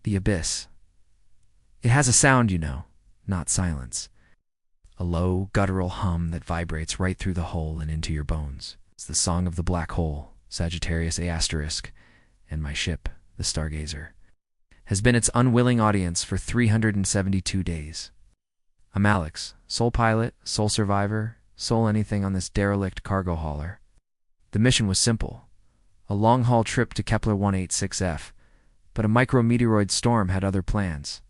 The abyss. It has a sound, you know, not silence. A low, guttural hum that vibrates right through the hole and into your bones. It's the song of the black hole, Sagittarius A*, and my ship, the Stargazer, has been its unwilling audience for 372 days. I'm Alex, sole pilot, sole survivor, sole anything on this derelict cargo hauler. The mission was simple, a long-haul trip to Kepler 186f, but a micrometeoroid storm had other plans.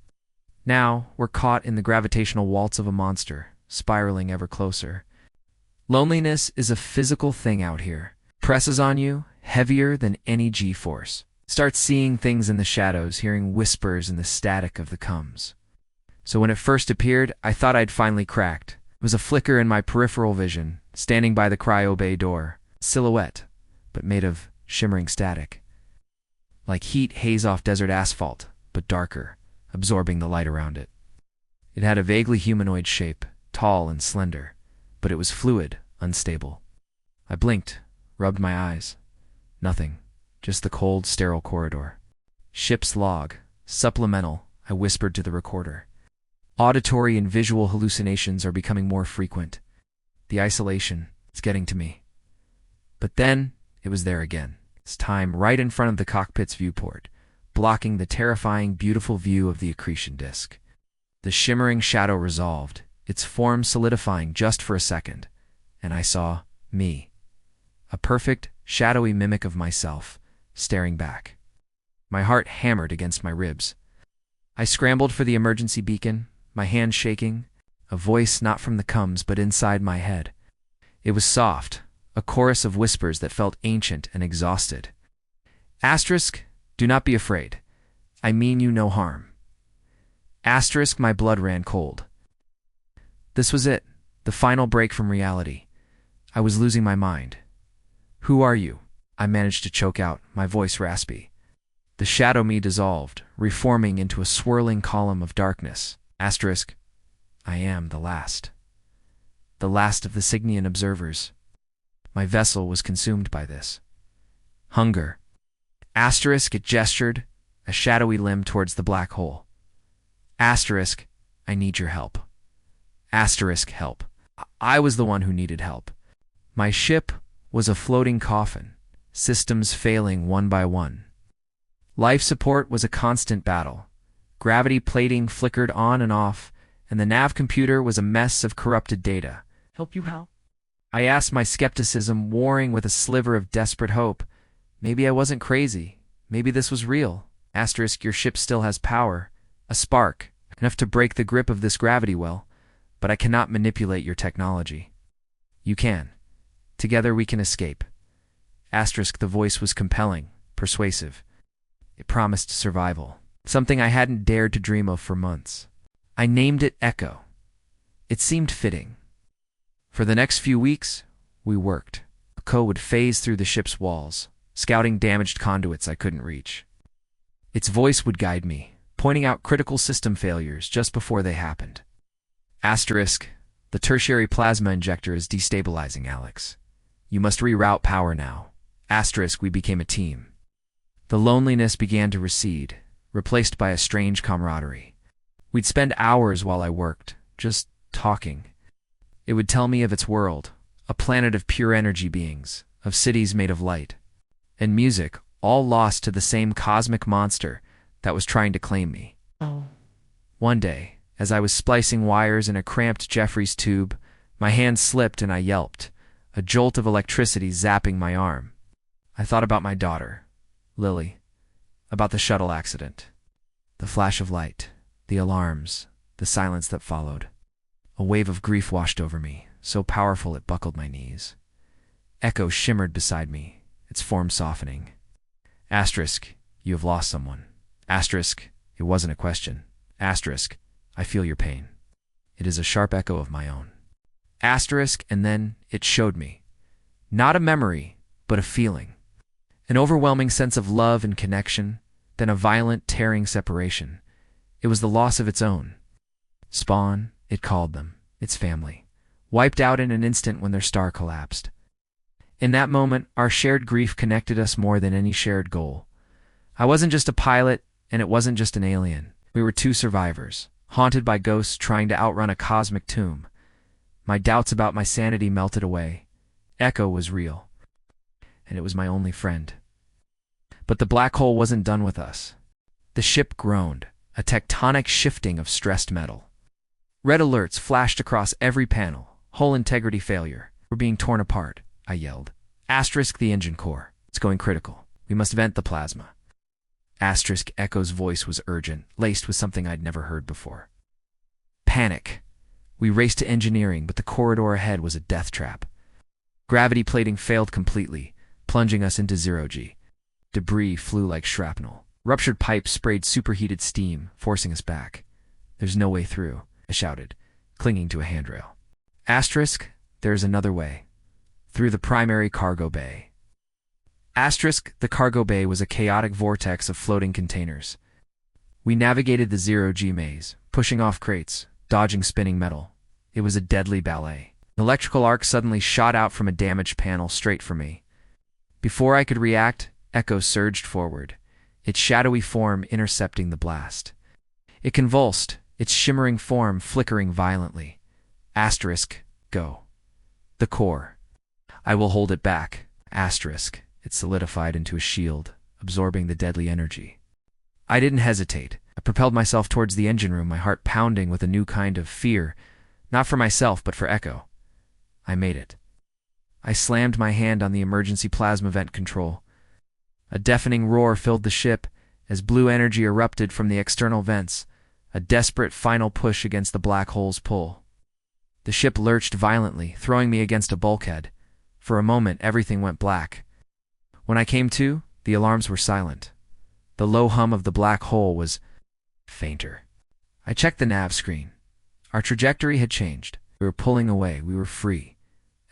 Now, we're caught in the gravitational waltz of a monster, spiraling ever closer. Loneliness is a physical thing out here. Presses on you, heavier than any G-force. Start seeing things in the shadows, hearing whispers in the static of the comes. So when it first appeared, I thought I'd finally cracked. It was a flicker in my peripheral vision, standing by the cryo bay door. Silhouette, but made of shimmering static. Like heat haze off desert asphalt, but darker, absorbing the light around it. It had a vaguely humanoid shape, tall and slender, but it was fluid, unstable. I blinked, rubbed my eyes. Nothing, just the cold, sterile corridor. Ship's log, supplemental, I whispered to the recorder. Auditory and visual hallucinations are becoming more frequent. The isolation, it's getting to me. But then, it was there again. This time right in front of the cockpit's viewport, blocking the terrifying, beautiful view of the accretion disk. The shimmering shadow resolved, its form solidifying just for a second, and I saw me. A perfect, shadowy mimic of myself, staring back. My heart hammered against my ribs. I scrambled for the emergency beacon, my hand shaking, a voice not from the comes but inside my head. It was soft, a chorus of whispers that felt ancient and exhausted. Asterisk, do not be afraid. I mean you no harm. Asterisk, my blood ran cold. This was it, the final break from reality. I was losing my mind. Who are you? I managed to choke out, my voice raspy. The shadow me dissolved, reforming into a swirling column of darkness. Asterisk, I am the last. The last of the Cygnian observers. My vessel was consumed by this. Hunger. Asterisk, it gestured, a shadowy limb towards the black hole. Asterisk, I need your help. Asterisk, help. I was the one who needed help. My ship was a floating coffin, systems failing one by one. Life support was a constant battle. Gravity plating flickered on and off, and the nav computer was a mess of corrupted data. Help you how? I asked, my skepticism warring with a sliver of desperate hope. Maybe I wasn't crazy. Maybe this was real. Asterisk, your ship still has power. A spark, enough to break the grip of this gravity well. But I cannot manipulate your technology. You can. Together we can escape. Asterisk, the voice was compelling, persuasive. It promised survival, something I hadn't dared to dream of for months. I named it Echo. It seemed fitting. For the next few weeks, we worked. Echo would phase through the ship's walls, scouting damaged conduits I couldn't reach. Its voice would guide me, pointing out critical system failures just before they happened. Asterisk, the tertiary plasma injector is destabilizing, Alex. You must reroute power now. Asterisk, we became a team. The loneliness began to recede, replaced by a strange camaraderie. We'd spend hours while I worked, just talking. It would tell me of its world, a planet of pure energy beings, of cities made of light. And music, all lost to the same cosmic monster that was trying to claim me. Oh. One day, as I was splicing wires in a cramped Jeffries tube, my hand slipped and I yelped, a jolt of electricity zapping my arm. I thought about my daughter, Lily, about the shuttle accident, the flash of light, the alarms, the silence that followed. A wave of grief washed over me, so powerful it buckled my knees. Echo shimmered beside me, its form softening. Asterisk, you have lost someone. Asterisk, it wasn't a question. Asterisk, I feel your pain. It is a sharp echo of my own. Asterisk, and then it showed me. Not a memory, but a feeling. An overwhelming sense of love and connection, then a violent, tearing separation. It was the loss of its own. Spawn, it called them, its family, wiped out in an instant when their star collapsed. In that moment, our shared grief connected us more than any shared goal. I wasn't just a pilot, And it wasn't just an alien. We were two survivors, haunted by ghosts trying to outrun a cosmic tomb. My doubts about my sanity melted away. Echo was real, and it was my only friend. But the black hole wasn't done with us. The ship groaned, a tectonic shifting of stressed metal. Red alerts flashed across every panel. Hull integrity failure. We're being torn apart, I yelled. Asterisk the engine core. It's going critical. We must vent the plasma. Asterisk Echo's voice was urgent, laced with something I'd never heard before. Panic. We raced to engineering, but the corridor ahead was a death trap. Gravity plating failed completely, plunging us into zero-G. Debris flew like shrapnel. Ruptured pipes sprayed superheated steam, forcing us back. There's no way through, I shouted, clinging to a handrail. Asterisk, there's another way. Through the primary cargo bay. Asterisk, the cargo bay was a chaotic vortex of floating containers. We navigated the zero-G maze, pushing off crates, dodging spinning metal. It was a deadly ballet. An electrical arc suddenly shot out from a damaged panel straight for me. Before I could react, Echo surged forward, its shadowy form intercepting the blast. It convulsed, its shimmering form flickering violently. Asterisk, go. The core. I will hold it back. Asterisk. It solidified into a shield, absorbing the deadly energy. I didn't hesitate. I propelled myself towards the engine room, my heart pounding with a new kind of fear, not for myself, but for Echo. I made it. I slammed my hand on the emergency plasma vent control. A deafening roar filled the ship as blue energy erupted from the external vents, a desperate final push against the black hole's pull. The ship lurched violently, throwing me against a bulkhead. For a moment, everything went black. When I came to, the alarms were silent. The low hum of the black hole was fainter. I checked the nav screen. Our trajectory had changed. We were pulling away. We were free.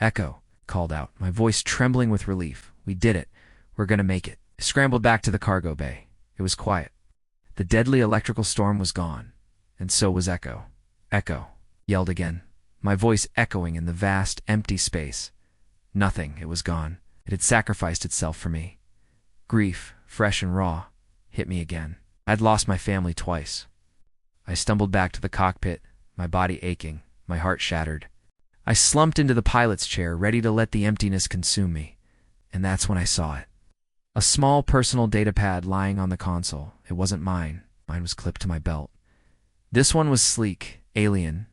Echo, called out, my voice trembling with relief. We did it. We're going to make it. I scrambled back to the cargo bay. It was quiet. The deadly electrical storm was gone, and so was Echo. Echo, yelled again, my voice echoing in the vast, empty space. Nothing, it was gone. It had sacrificed itself for me. Grief, fresh and raw, hit me again. I'd lost my family twice. I stumbled back to the cockpit, my body aching, my heart shattered. I slumped into the pilot's chair, ready to let the emptiness consume me. And that's when I saw it. A small personal datapad lying on the console. It wasn't mine. Mine was clipped to my belt. This one was sleek, alien.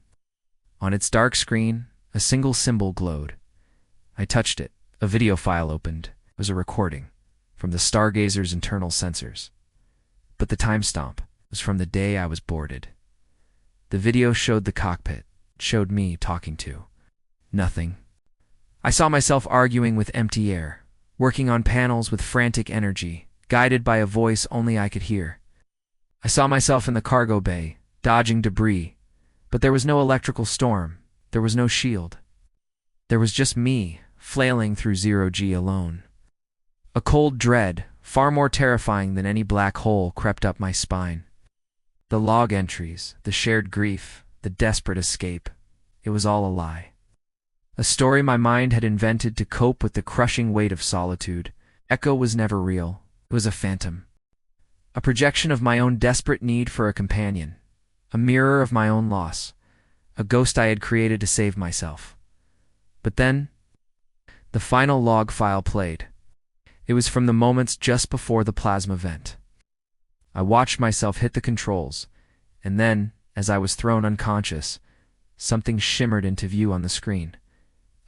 On its dark screen, a single symbol glowed. I touched it. A video file opened. It was a recording from the Stargazer's internal sensors. But the timestamp was from the day I was boarded. The video showed the cockpit. It showed me talking to nothing. I saw myself arguing with empty air, working on panels with frantic energy, guided by a voice only I could hear. I saw myself in the cargo bay, dodging debris, but there was no electrical storm. There was no shield. There was just me, flailing through zero-G alone. A cold dread, far more terrifying than any black hole, crept up my spine. The log entries, the shared grief, the desperate escape. It was all a lie. A story my mind had invented to cope with the crushing weight of solitude. Echo was never real. It was a phantom. A projection of my own desperate need for a companion. A mirror of my own loss. A ghost I had created to save myself. But then, the final log file played. It was from the moments just before the plasma vent. I watched myself hit the controls, and then, as I was thrown unconscious, something shimmered into view on the screen.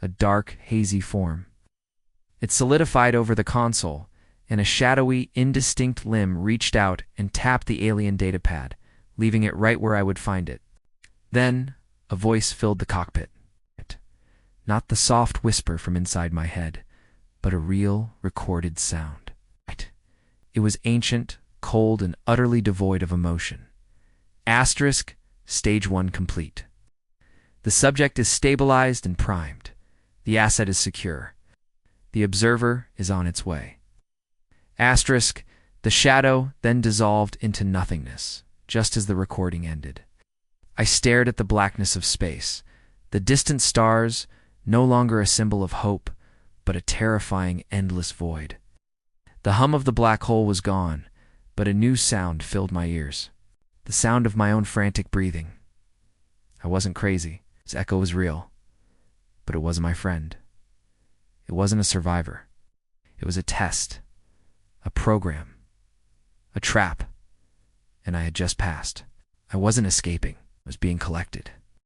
A dark, hazy form. It solidified over the console, and a shadowy, indistinct limb reached out and tapped the alien datapad, leaving it right where I would find it. Then, a voice filled the cockpit. Not the soft whisper from inside my head, but a real, recorded sound. It was ancient, cold, and utterly devoid of emotion. Asterisk, stage 1 complete. The subject is stabilized and primed. The asset is secure. The observer is on its way. Asterisk, the shadow then dissolved into nothingness, just as the recording ended. I stared at the blackness of space, the distant stars, no longer a symbol of hope, but a terrifying, endless void. The hum of the black hole was gone. But a new sound filled my ears. The sound of my own frantic breathing. I wasn't crazy. Its echo was real. But it wasn't my friend. It wasn't a survivor. It was a test. A program. A trap. And I had just passed. I wasn't escaping. I was being collected.